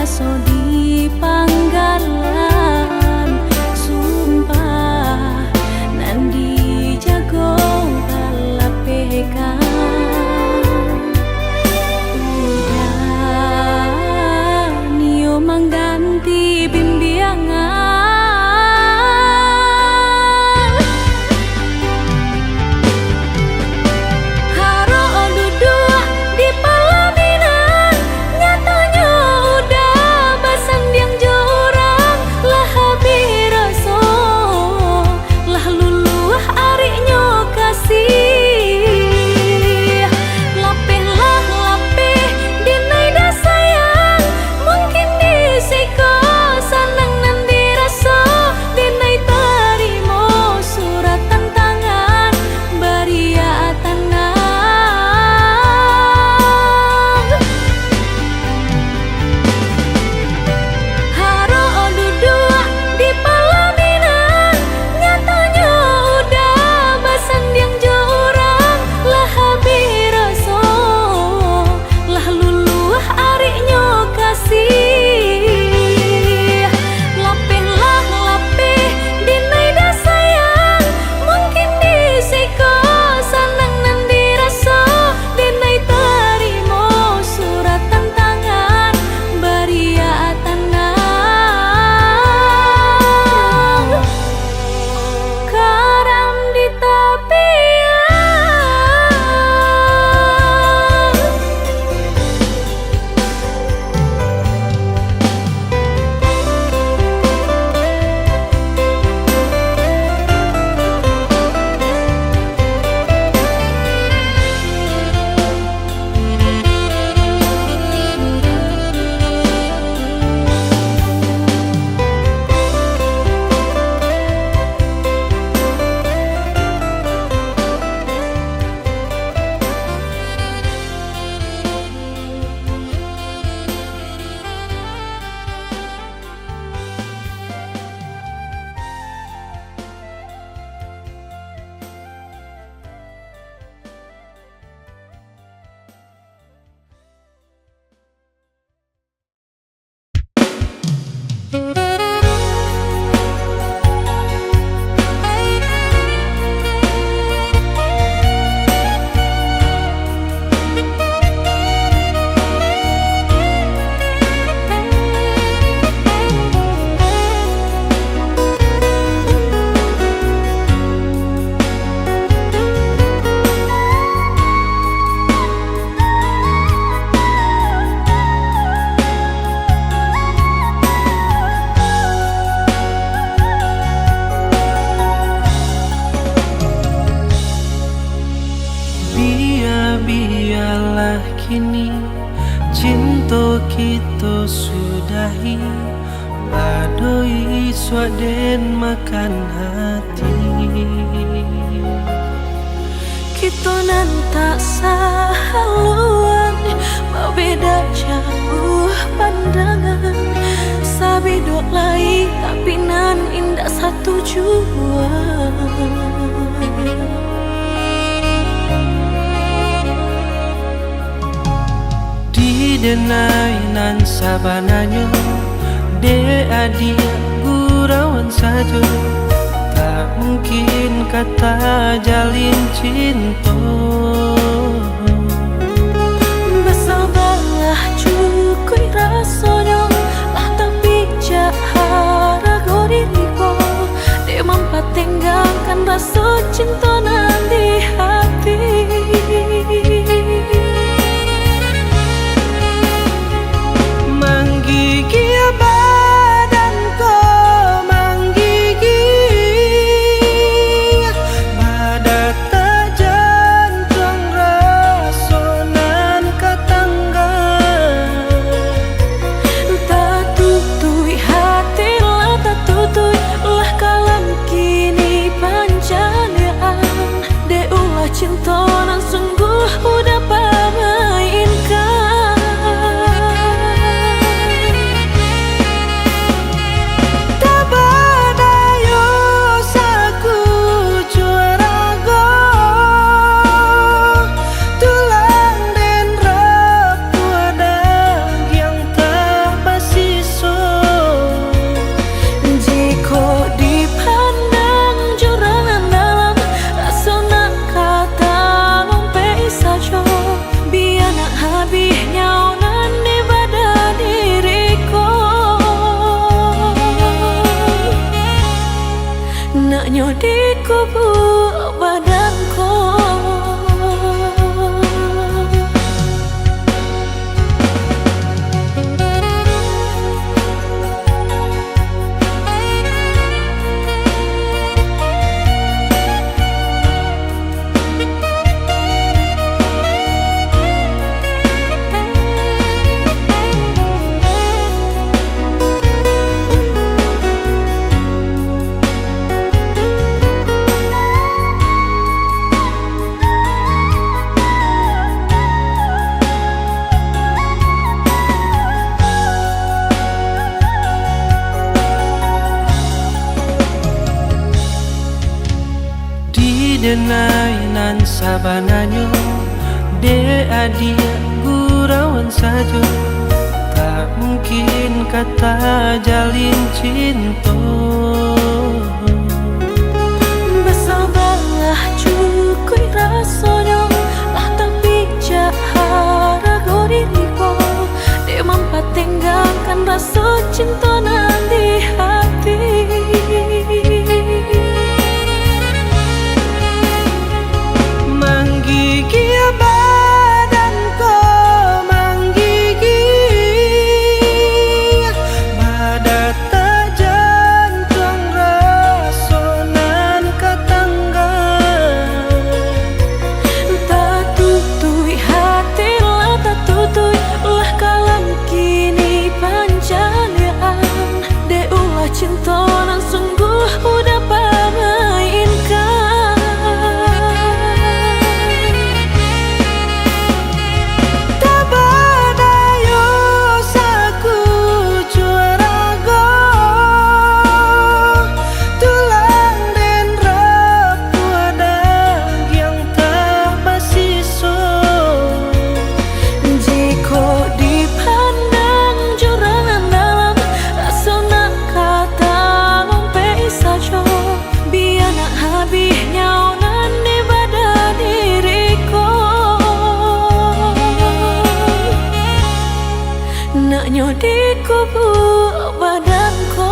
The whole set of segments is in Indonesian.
raso di panggalan sumpah nan dijago kalapekan udah nio mangganti bimbiangan Biarlah kini cinta kita sudahi, badoi swaden makan hati. Kita nan tak sahaluan, berbeda jauh pandangan. Sabidok lain tapi nan indah satu jua. Denai nan sabananya de adia gurauan saja, tak mungkin kata jalin cinta. Bersabarlah cukui rasanya lah tapi jahara go diriku dia mampat tinggalkan rasa cinta nan di hati. Menggigil badanku, menggigil pada jantung kubur badanku. Denai nan sabananyo de adia gurauan saja. Tak mungkin kata jalin cinta. Bersabarlah cukui rasanya, lah tapi jahat diriku. Dia mampu tinggalkan rasa cinta nan di hati. Menggigil badanku, menggigil badat jantung rasonan ketangga. Tak tutui hati lah, tak tutui lah kalam kini panjalian. De ulah cinta nan sungguh udah pamainkan. Naknya di kubur badanku.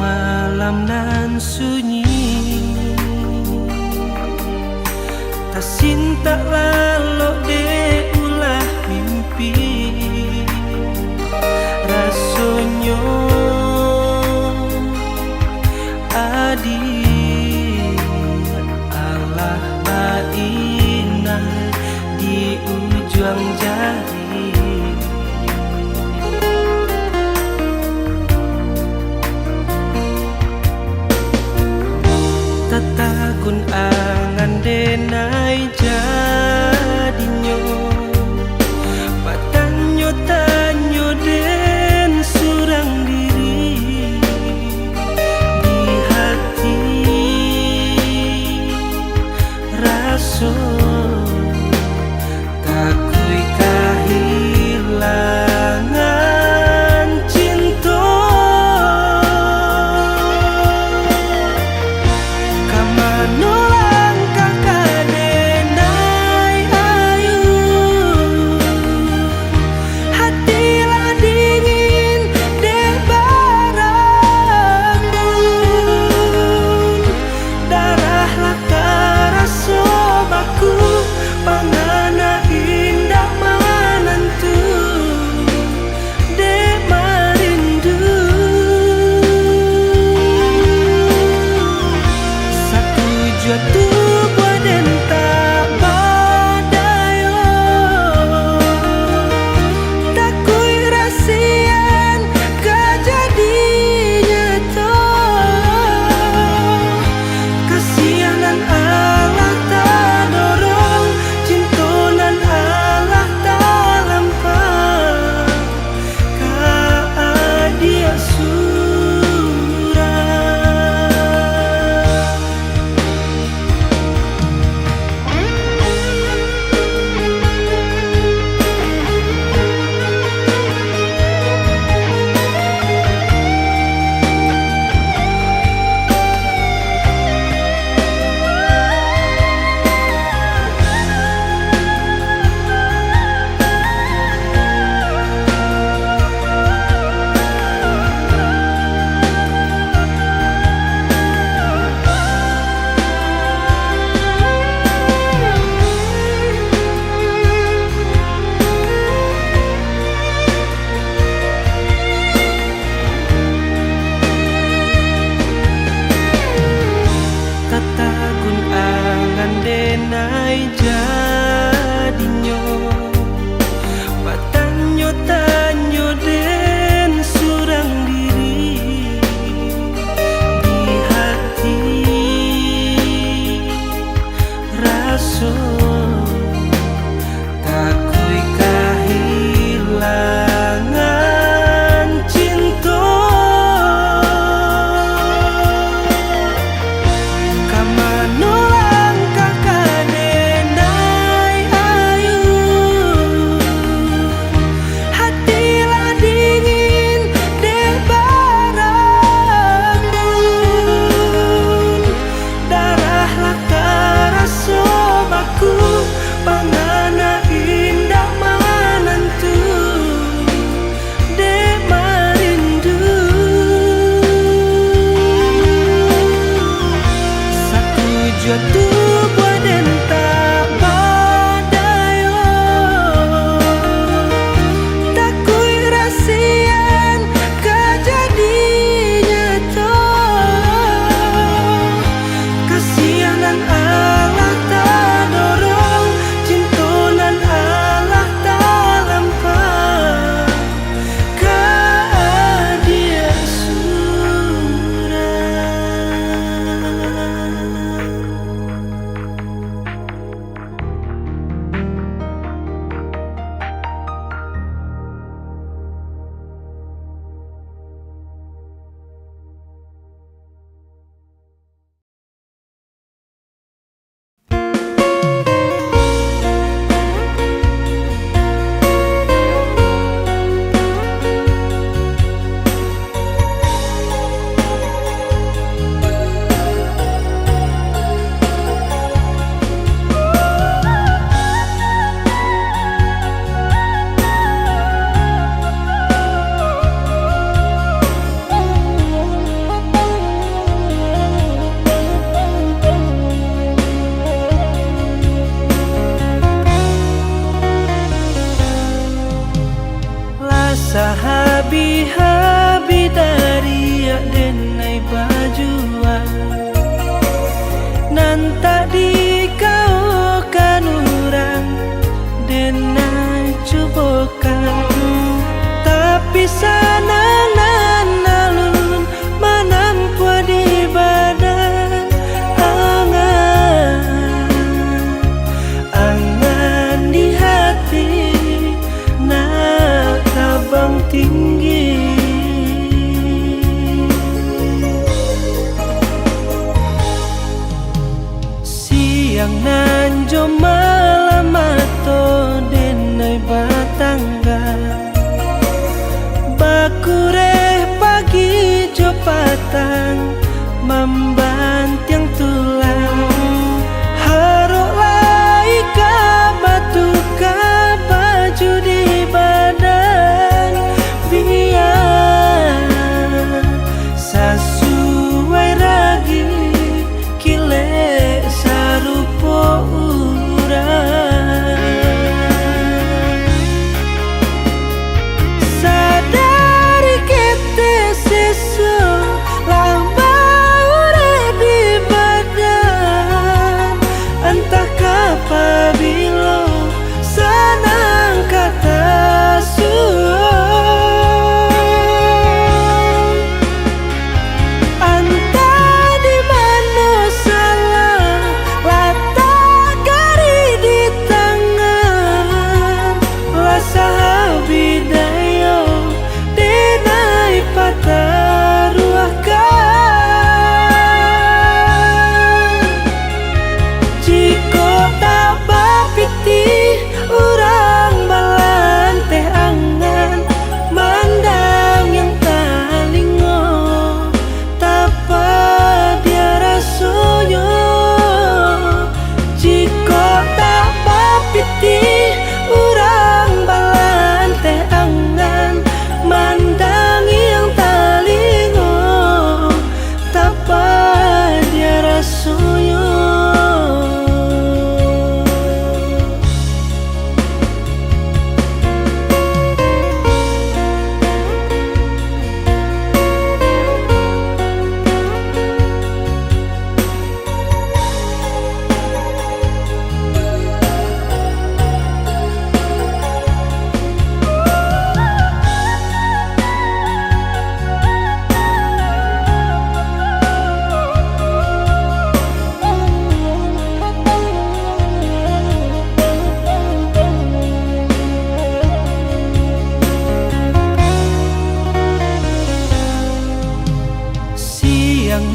Malam nan sunyi, tak sinta lalu de ulah mimpi. Rasonyo adi Allah baina di ujung jari. Tatakun angan denai jah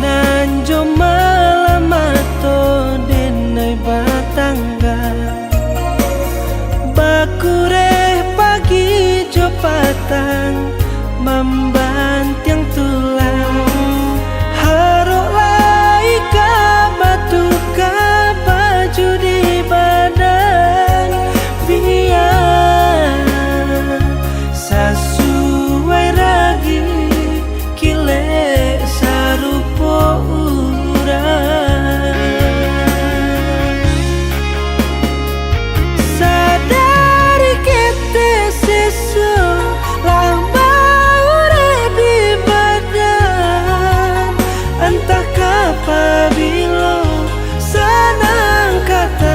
nan jo malam atau denai batangga bakure pagi jo patang membanting tulang haruk lai ka batu ka baju di badan biar sesuai ragi kile sarupo urang sadari kete sesu lang baure di badan entah kapabilo senang kata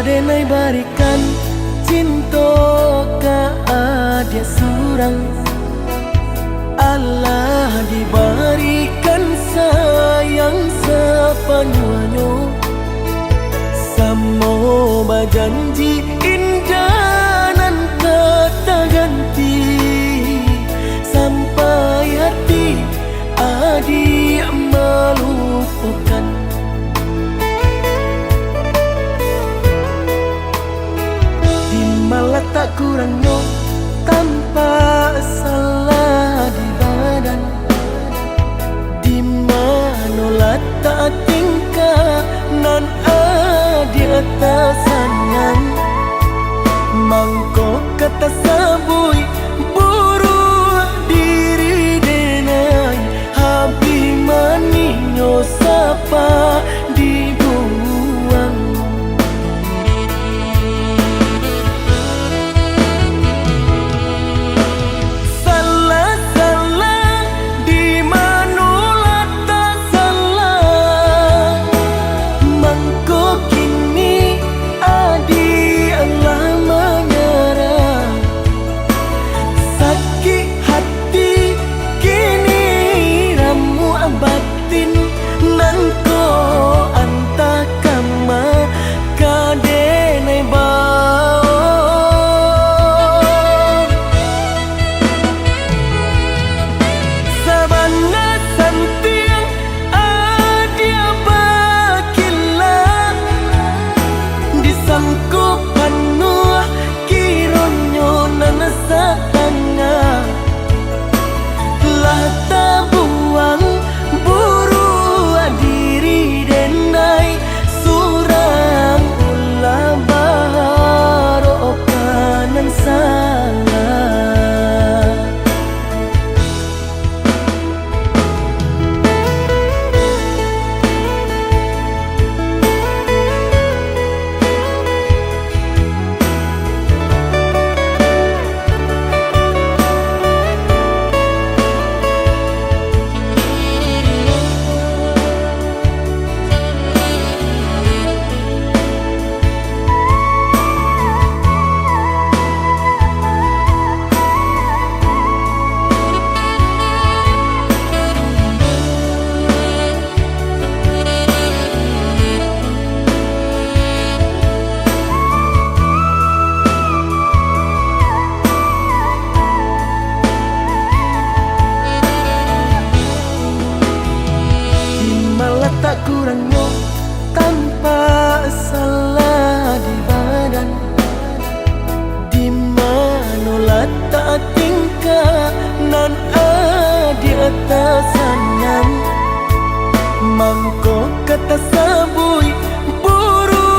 denai barikan cinta ka adia surang Allah diberikan sayang sepenuhnya samo berjanji indah nan kata ganti sampai hati adik melupakan malah tak kurangnya tanpa salah di badan di mana letak tingkah nan di atas sanang mangkok kata sabui buru diri denai habi maninyo sapa dibuang Mangko kata sabui buru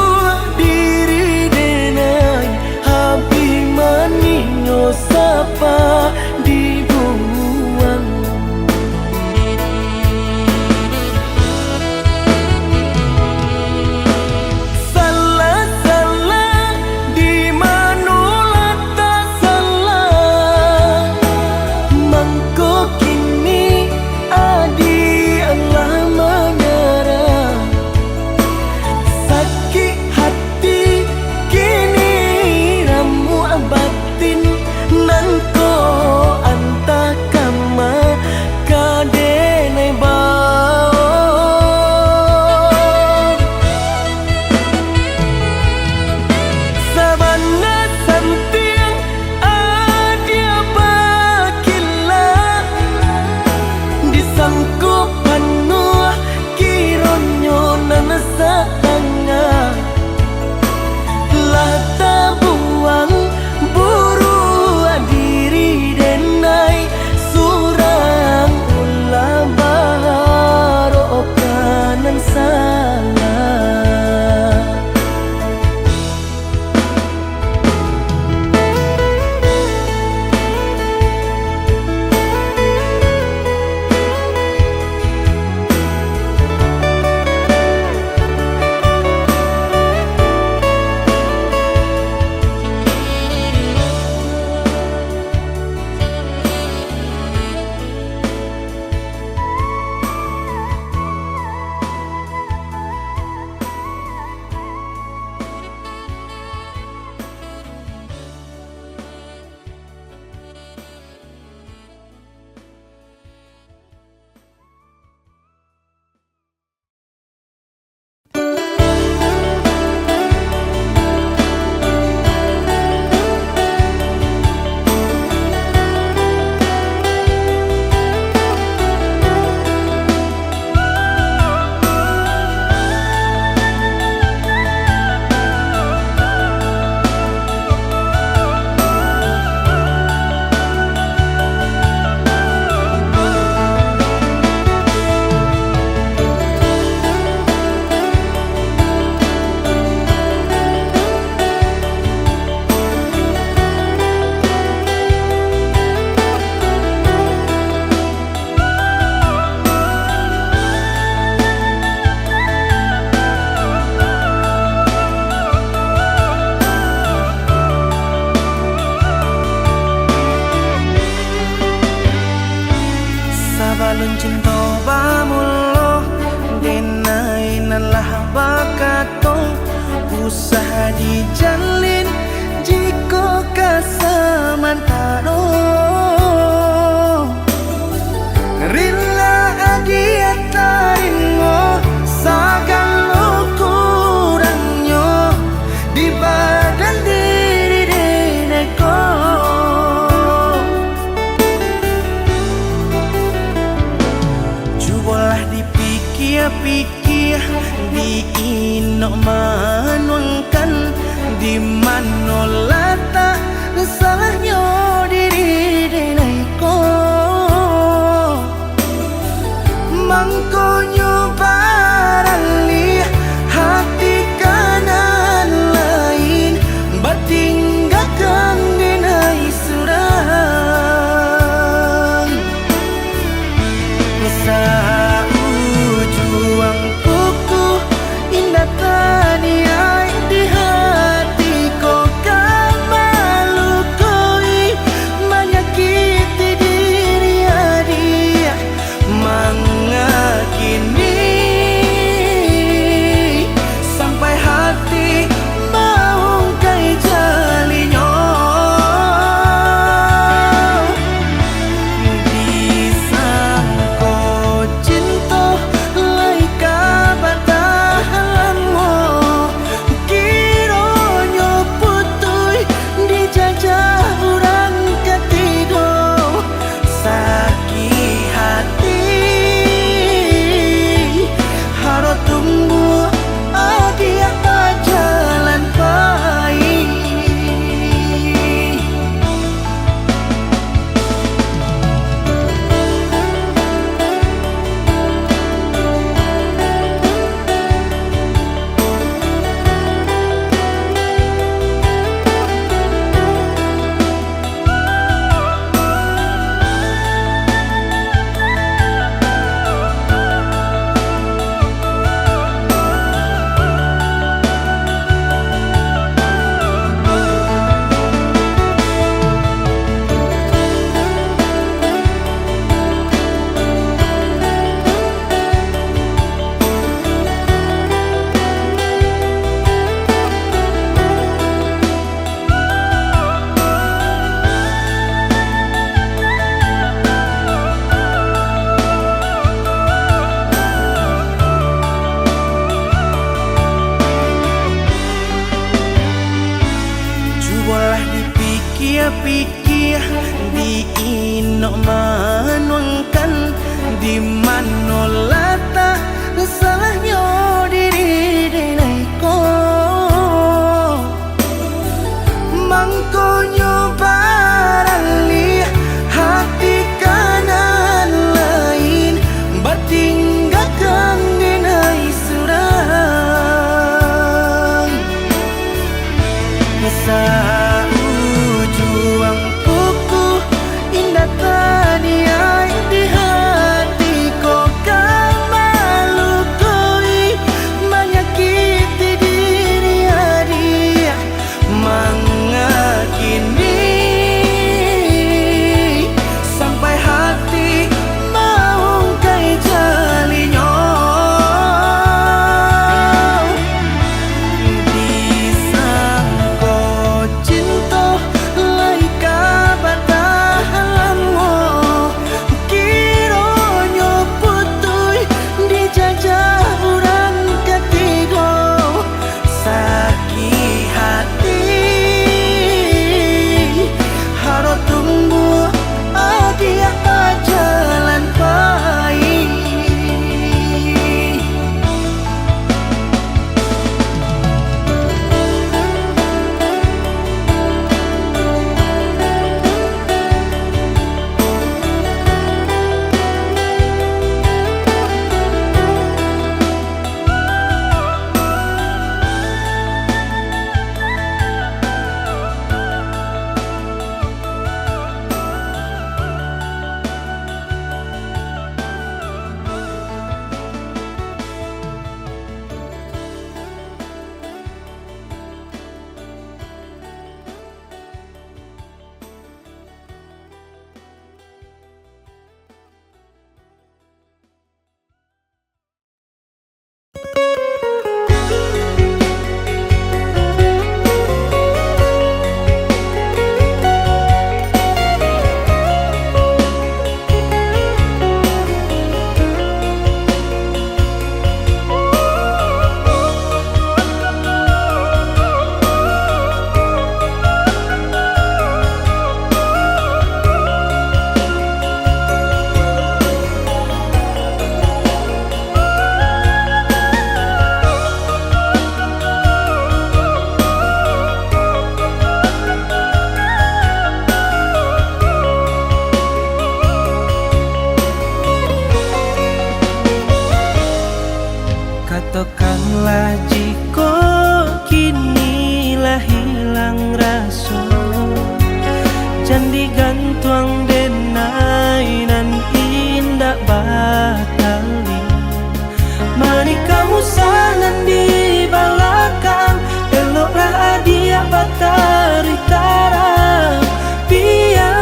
diri denai habi maninyo sapa dibuang. Salah-salah di manula tak salah. Mangko kini adi Allah menyerah. Sakit hati kini ramu abatin nangko anta kama kadenai bau. Sabana santiang adia bakila disangkup penuh kironyo nanasa tangga lah tabuang buru diri denai surang ulah baharo kanan salah. Sabalun cinta bamulo denai nalah bakatong usaha dijalin jiko kasamantano rila adia taringo sagalo kurangnya di badan diri deneko. Jubolah dipikir-pikir diinok manuangkan di manolata salahnya diri deneko. Mangkonyo barali hati kanan lain batinggakan denai surang. Saujuang kuku indah taniai di hati ko kamalukoi menyakiti diri adia mangakini sampai hati maungkai jalinyo. Lah dipikir-pikir diinok manuangkan di manolah tak salahnya diri denaiku mangkonyo barali hati kanan lain batinggakan denai surang juang kuku indah taniai di hatiku kan malukui menyakiti diri dia mengakini sampai hati mau kai jalinyo disangko cinta lai kabatahanmu kironyo putui dijajah urang ketigo sakit hati haro tumbuh dia jalan baik katakanlah jika kini lah hilang rasa jangan digantung denai nan indah batali mari kamu sanan di belakang eloklah dia batari tarang biar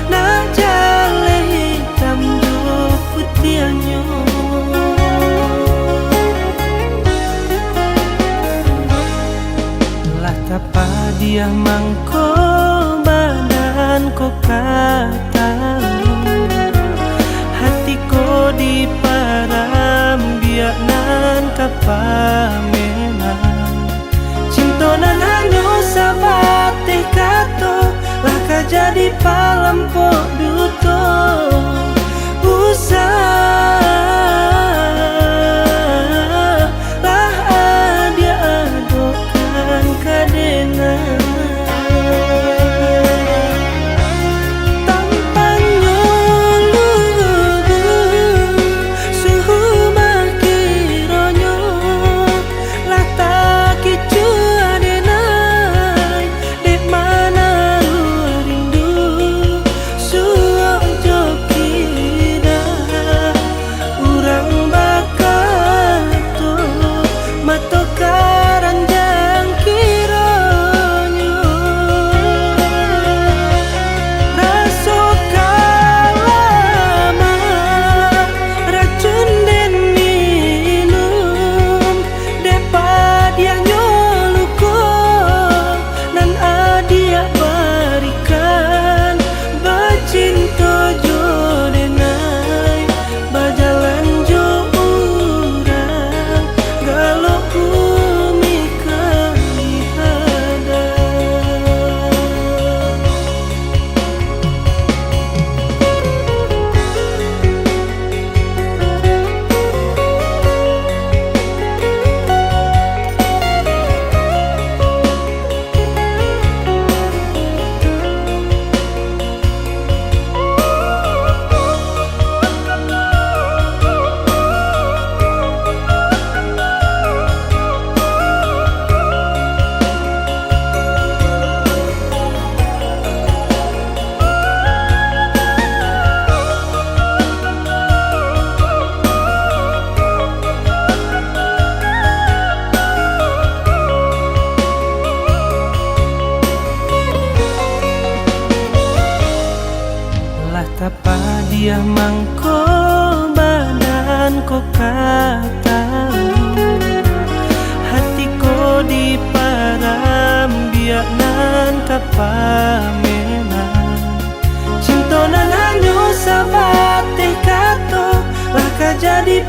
nak jale hitam do putihnya lah tapa dia mangko badan ko katalu hatiku di param biak nan kapamenan cintonan hanyo sabate kato lah ka jadi palampok duto usah lah dia adokan kadenan Su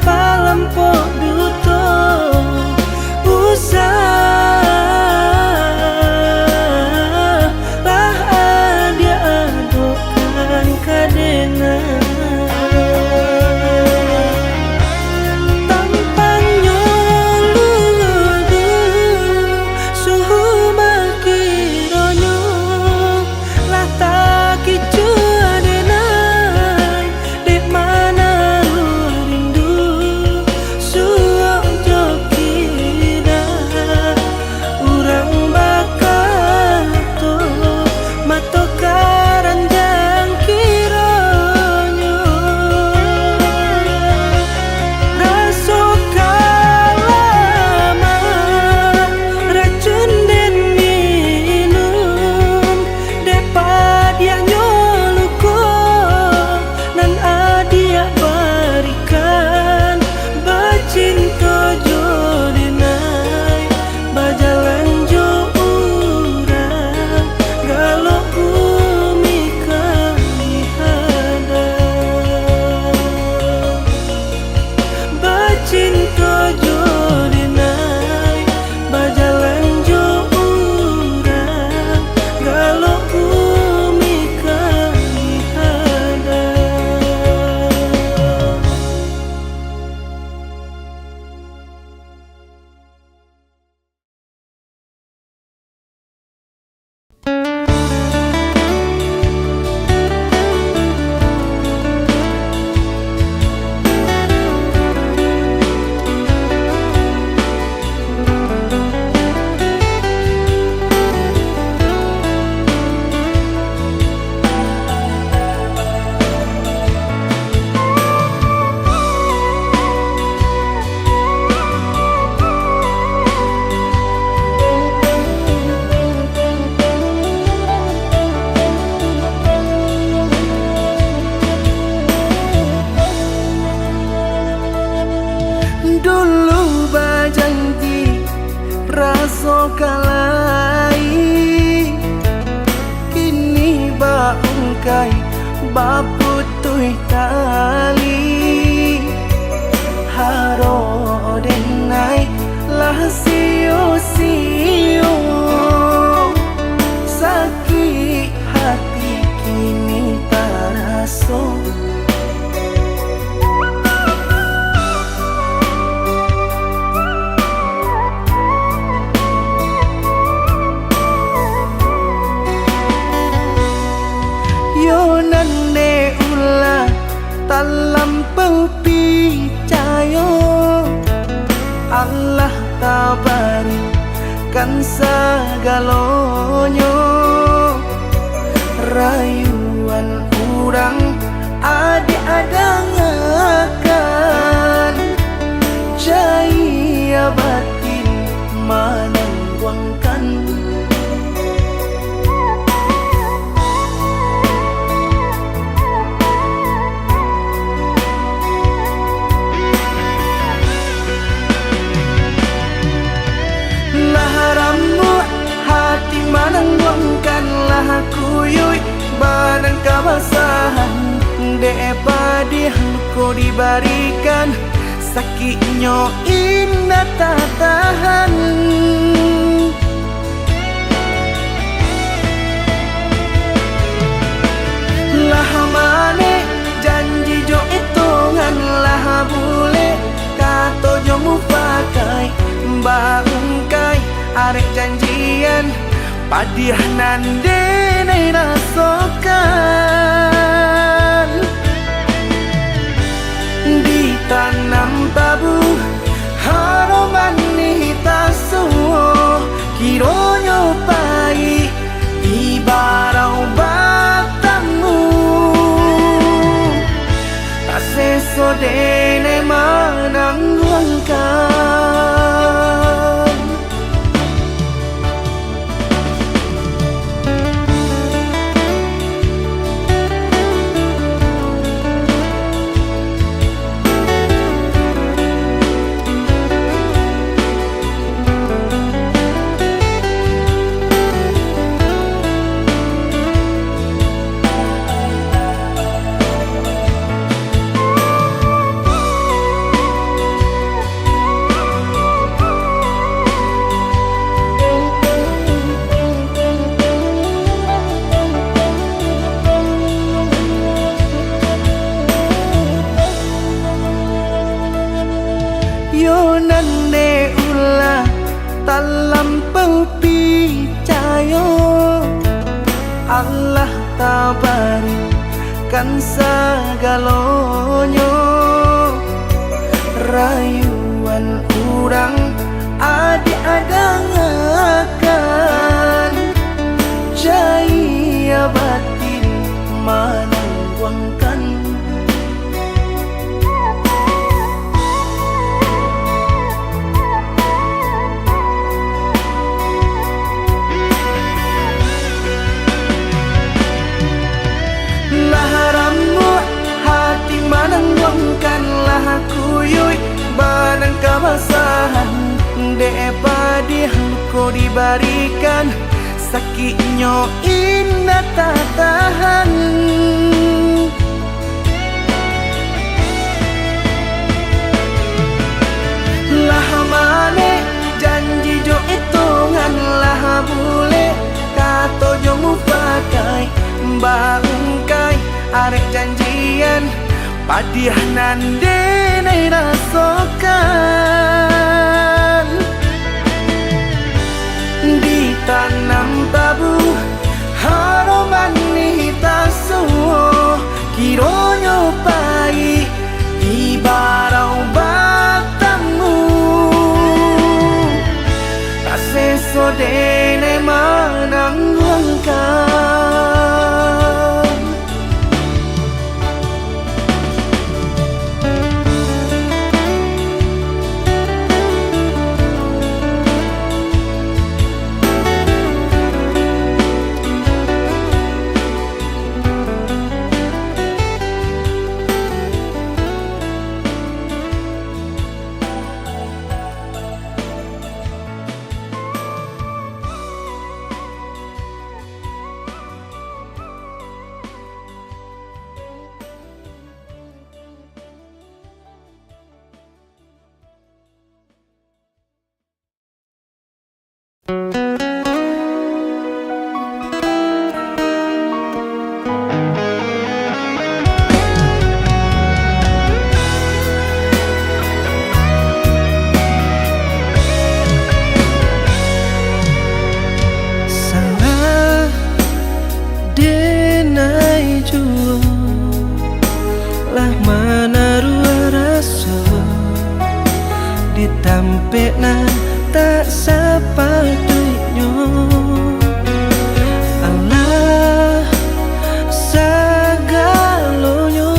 palampok duto usah lah dia adokan kadena tampaknya lulu suhu makironyo lah tak kicu adenai dek mana rindu suok jokira urang bakal to mato karanjang kironyo raso kalama racun den minum depat yang nyoluko nan adia barikan bacinta jodinai bajalan jo urang galok bumi kami hadap bacinta jodinai bajalan jo urang galok bumi kami hadap. Dulu bajanji raso kalai kini baungkai baputui tali haro denai lah sio-sio sakit hati kini taraso yo nande ulah talam pengpicayo Allah tabarikan sagalonyo rayuan urang adangakan jaya batin manangguangkan hati manangguangkanlah kuyuy badan kabasahan depa dihanko dibarikan sakitnya indah tak tahan lah mane janji jo hitungan lah bule kato jo mufakai baungkai arek janjian padihanan denai rasokan ditanam tabu haroman ni tasuo kironyo pai di barau batamu taseso denai manangguangkan dalam pengpicayo Allah tabarikan sagalonyo. Rayuan urang adik-adangakan jaya batin manangguangkan. Lah kuyuy banang kabasahan depa dihaluko dibarikan sakitnya indah tak tahan. Lah mane janji jo hitungan lah bule kato jo mufakai bangkai arek janjian padiah nande nai rasokan ditanam tabu haroman ni tasuo kironyo pai di barau batamu kaseso dene manangguangkan. Ditampekna tak sepatutnya Allah sagalonyo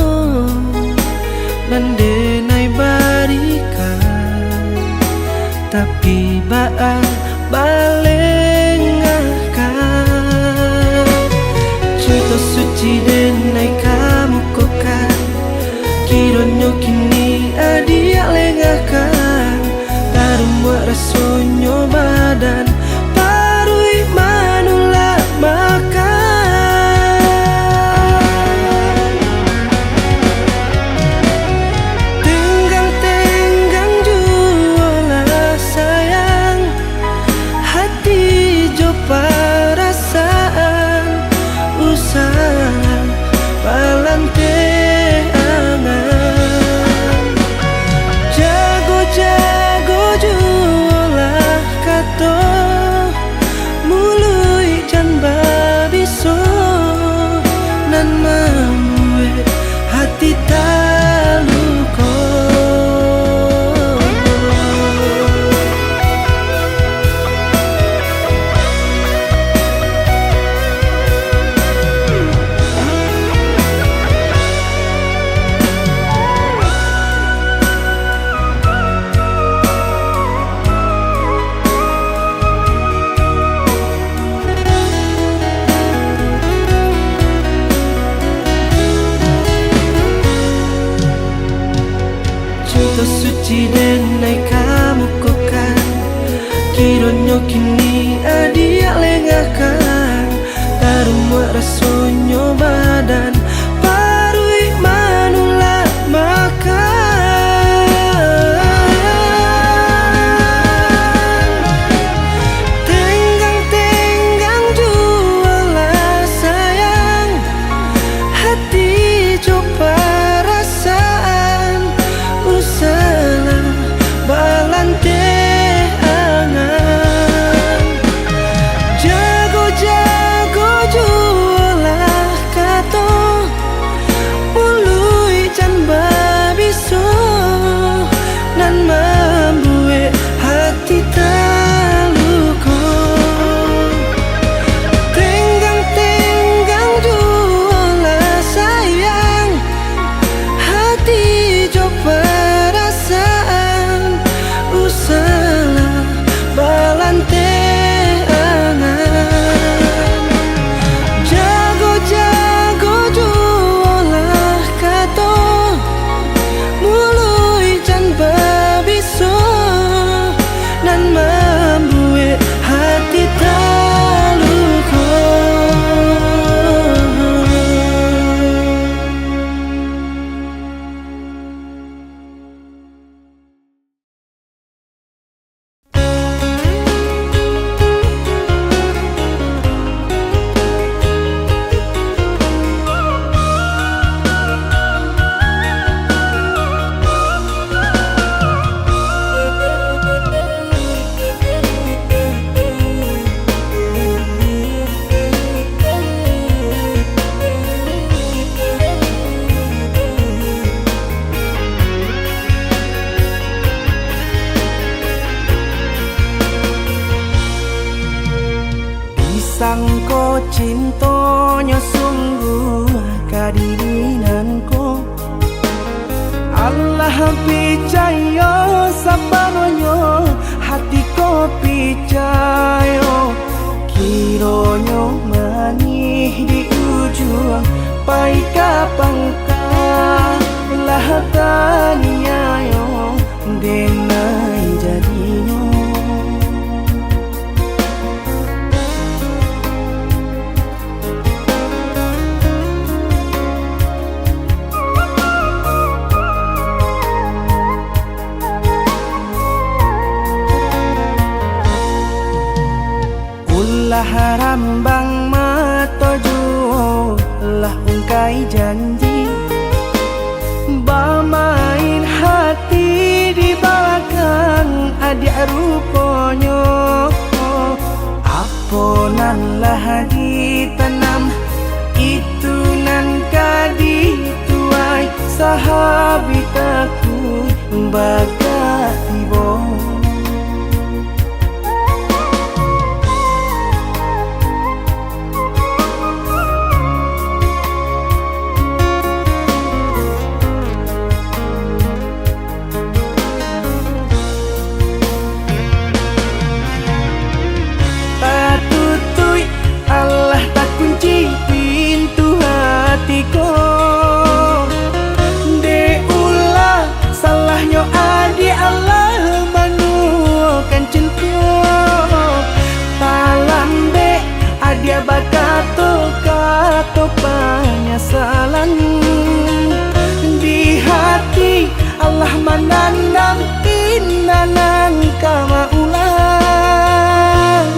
nandenai barikan tapi baan balengahkan cinta suci denai kamu kokan kironyo kini adia lengahkan buat rasonyo badan parui manulak makan tenggang-tenggang jualah sayang hati jo perasaan usah balante angan jago-jago jualah kato mului jan babiso nan mamue hati taluko. Cinta suci denai kamu kokan kironyo kini adia lengahkan tarumua rasonyo badan parui manulak makan tenggang-tenggang jualah sayang hati jo perasaan usah balante angan disangko cintonyo sungguh kadirinanku. Allah picayo sabanonyo hatiko picayo, kironyo manih di ujung pai kapangka lah taniayo denai jadinyo. Ulah rambang matojo lah ungkai janji, bamain hati di belakang adik ruponyo. Aponan lah ditanam itu nan kadi tuai sahabit aku baga tibo. Dia bakato kato penyesalan di hati, Allah menandang inanan kama ulang.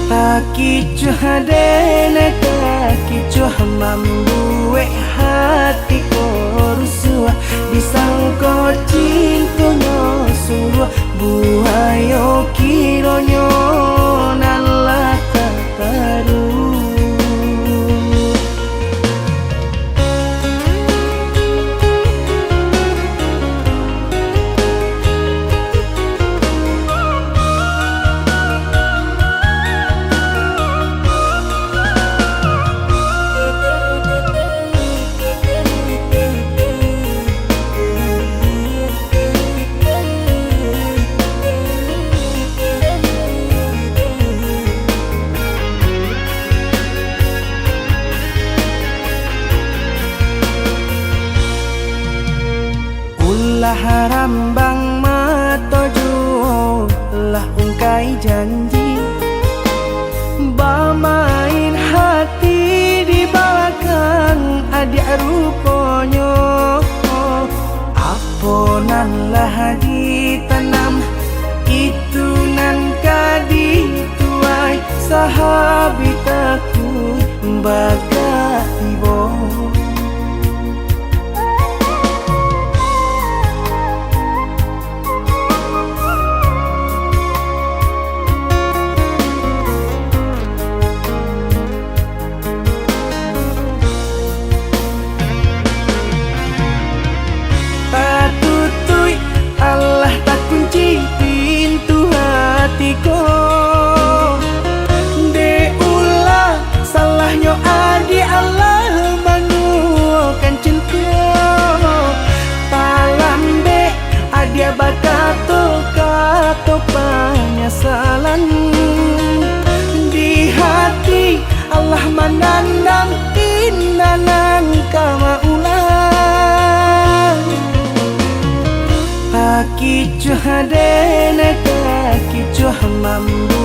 Taki cuhadene taki cuh membuat hati korusua, disangko cintonyo suruh buayo kironyo nalah tataru. Lah rambang matojo lah ungkai janji, bamain hati di belakang adik ruponyo. Aponan lah ditanam itu nan kadi tuai sahabit aku baga tibo. Allah tak kunci pintu hatiku, de ulah salahnya adi Allah manukan cinta. Palambe adia bakato kato penyesalan di hati, Allah menandang inanan kama ulang. Aki cuh hadene kaki cuh mambu